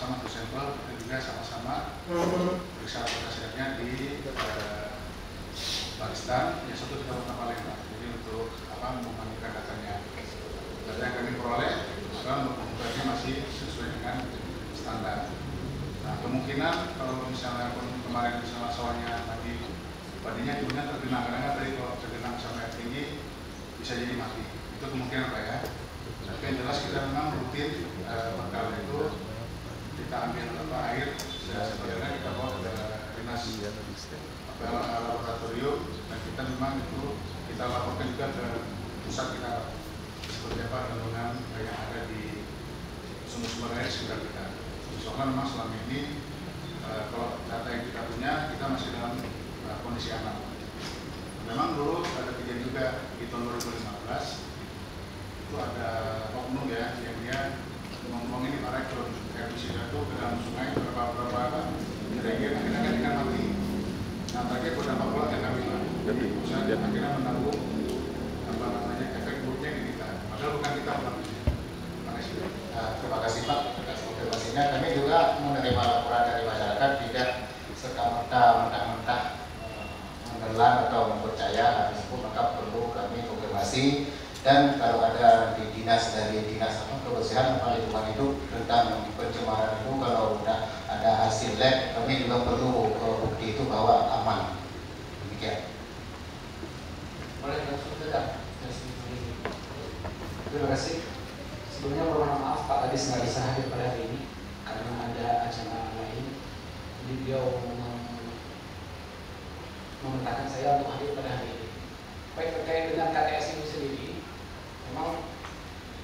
sama-sama ke sampel, dan juga sama-sama periksa hasilnya di Pakistan. Yang satu kita pertama Palembang. Jadi untuk memandikan datanya. Data yang kami peroleh, maka masih sesuai dengan standar. Nah, kemungkinan kalau misalnya kemarin misalnya soalnya tadi padinya kemudian tergenang, karena tadi kalau tergenang sampai air tinggi bisa jadi mati. Itu kemungkinan Pak ya. Tapi yang jelas kita memang rutin bakal itu kita ambil air sebenarnya kita bawa ke dinas laboratorium, dan kita memang itu kita laporkan juga ke pusat kita seperti apa kandungan yang ada di sumber-sumber air sekitar kita. Soalnya memang selama ini kalau data yang kita punya kita masih dalam kondisi aman. Memang dulu ada kejadian juga di tahun 2015 itu ada oknum ya yang dia ngomong ini para herbisida itu ke dalam sungai berapa kira-kira akhirnya kan ikan mati. Nah terakhir berdampak pula ke kami lah. Jadi akhirnya menanggung efek buruknya di kita. Padahal bukan kita pelakunya. Terima kasih. Terima kasih Pak atas konfirmasinya. Kami juga menerima laporan dari masyarakat tidak serta-merta mentah-mentah menelan atau mempercaya hal tersebut, maka perlu kami konfirmasi. Dan kalau ada di dinas kebersihan atau lingkungan hidup tentang pencemaran itu, kalau sudah ada hasil lab, kami juga perlu bukti itu bahwa aman. Demikian. Boleh langsung saja. Terima kasih. Sebelumnya mohon maaf Pak tadi nggak bisa hadir pada hari ini karena ada acara lain. Jadi beliau memerintahkan saya untuk hadir pada hari ini. Baik, terkait dengan KTS ini sendiri, memang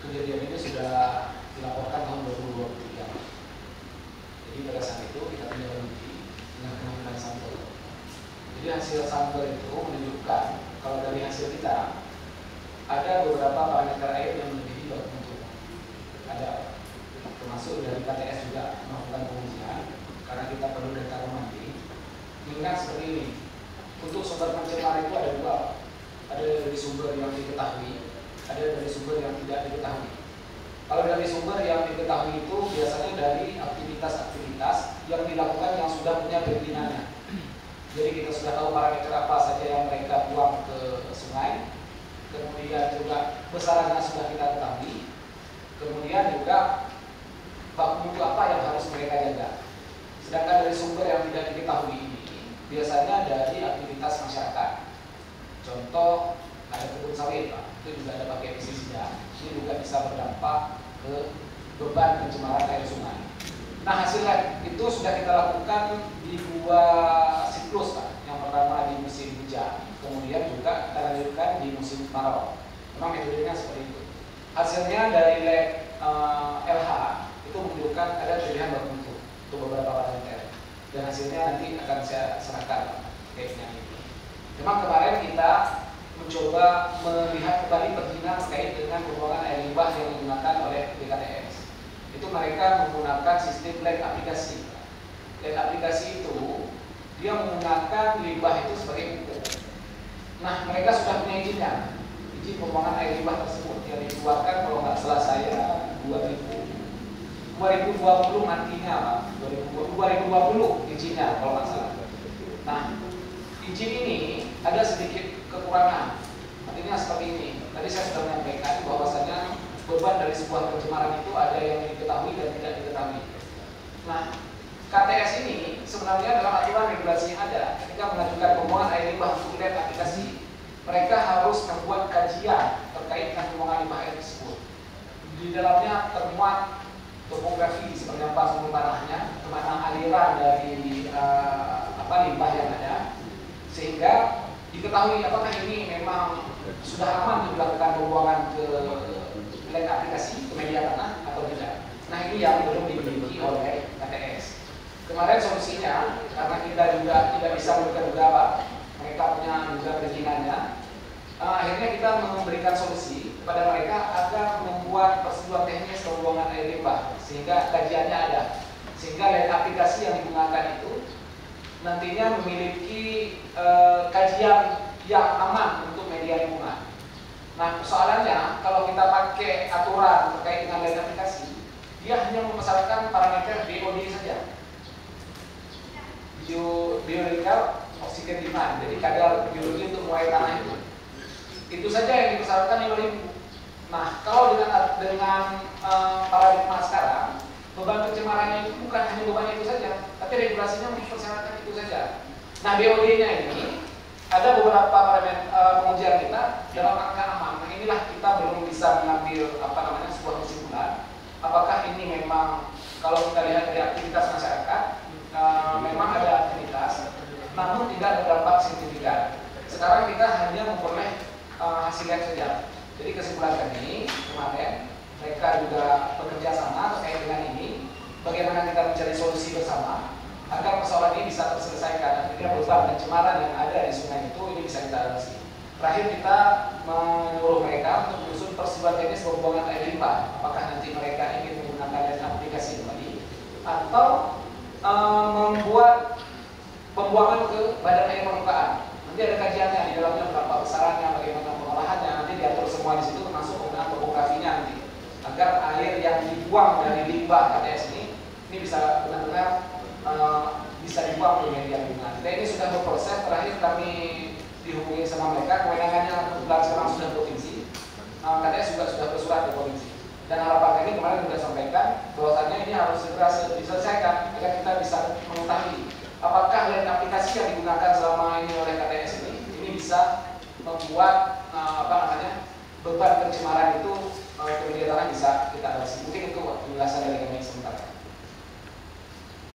kejadian ini sudah dilaporkan tahun 2023. Jadi pada saat itu kita punya bukti dengan pengambilan sampel. Jadi hasil sampel itu menunjukkan kalau dari hasil kita ada beberapa parameter air yang melebihi baku mutu. Ada termasuk dari KTS juga melakukan pengujian karena kita perlu data mandi. Ingat seperti ini, untuk sumber pencemar itu ada dua. Ada dari sumber yang diketahui, ada dari sumber yang tidak diketahui. Kalau dari sumber yang diketahui itu biasanya dari aktivitas-aktivitas yang dilakukan yang sudah punya perizinannya. Jadi kita sudah tahu parameter apa saja yang mereka buang ke sungai, kemudian juga besarannya sudah kita ketahui, kemudian juga baku mutu apa yang harus mereka jaga. Sedangkan dari sumber yang tidak diketahui ini biasanya dari aktivitas masyarakat. Contoh ada kebun sawit, Pak, itu juga ada pakai pestisida. Ini juga bisa berdampak ke beban pencemaran air sungai. Nah, hasil lab itu sudah kita lakukan di dua siklus, Pak. Yang pertama di musim hujan, kemudian juga kita lanjutkan di musim kemarau. Memang metodenya seperti itu. Hasilnya dari lab LH itu menunjukkan ada pilihan baku mutu untuk beberapa parameter. Dan hasilnya nanti akan saya serahkan case-nya ini. Memang kemarin kita mencoba melihat kembali perizinan terkait dengan pembuangan air limbah yang digunakan oleh BKTS. Itu mereka menggunakan sistem lab aplikasi. Lab aplikasi itu dia menggunakan limbah itu sebagai pupuk. Nah, mereka sudah punya izinnya, izin pembuangan air limbah tersebut yang dikeluarkan kalau nggak salah saya 2020 nantinya Pak, 2020 izinnya kalau nggak salah. Nah, izin ini ada sedikit kekurangan. Artinya seperti ini. Tadi saya sudah menyampaikan bahwasanya beban dari sebuah pencemaran itu ada yang diketahui dan tidak diketahui. Nah, KTS ini sebenarnya dalam aturan regulasi yang ada, ketika mengajukan pembuangan air limbah untuk lab aplikasi, mereka harus membuat kajian terkait dengan pembuangan limbah air tersebut. Di dalamnya termuat topografi seperti apa sumber tanahnya, kemana aliran dari limbah yang ada, sehingga diketahui apakah ini memang sudah aman untuk dilakukan pembuangan ke lab aplikasi, ke media tanah atau tidak. Nah, ini yang belum dimiliki oleh KTS. Kemarin solusinya, karena kita juga tidak bisa menduga-duga Pak, mereka punya juga perizinannya, akhirnya kita memberikan solusi kepada mereka agar membuat persetujuan teknis pembuangan air limbah sehingga kajiannya ada, sehingga lab aplikasi yang digunakan itu nantinya memiliki kajian yang aman untuk media lingkungan. Nah, persoalannya kalau kita pakai aturan terkait dengan lab aplikasi, dia hanya mempersyaratkan parameter BOD saja, biological oxygen demand, jadi kadar biologi untuk muai tanah itu saja yang dipersyaratkan 5.000. Nah, kalau dengan paradigma sekarang, beban pencemarannya itu bukan hanya beban itu saja, tapi regulasinya mempersyaratkan itu saja. Nah, BOD-nya ini ada beberapa parameter pengujian kita dalam angka aman. Nah, inilah kita belum bisa mengambil sebuah kesimpulan. Apakah ini memang, kalau kita lihat dari aktivitas masyarakat, memang ada aktivitas, namun tidak ada dampak signifikan. Sekarang kita hanya memperoleh hasilnya saja. Jadi kesimpulan kami kemarin, mereka juga bekerja sama terkait dengan ini, bagaimana kita mencari solusi bersama agar persoalan ini bisa terselesaikan. Akhirnya beban pencemaran yang ada di sungai itu ini bisa kita atasi. Terakhir kita menyuruh mereka untuk menyusun persetujuan teknis pembuangan air limbah. Apakah nanti mereka ingin menggunakan aplikasi kembali atau membuat pembuangan ke badan air permukaan. Nanti ada kajiannya di dalamnya, berapa besarannya, bagaimana pengolahannya, nanti diatur semua di situ, termasuk penggunaan topografinya nanti, agar air yang dibuang dari limbah KTS ini bisa benar-benar bisa dibuang ke media lingkungan. Kita ini sudah berproses. Terakhir kami dihubungi sama mereka, kewenangannya kebetulan sekarang sudah provinsi, KTS juga sudah bersurat ke provinsi. Dan harapan kami kemarin sudah sampaikan bahwasannya ini harus segera diselesaikan agar kita bisa mengetahui apakah lain aplikasi yang digunakan selama ini oleh KTS ini bisa membuat beban pencemaran itu ke media tanah bisa kita atasi. Mungkin itu penjelasan dari kami sementara.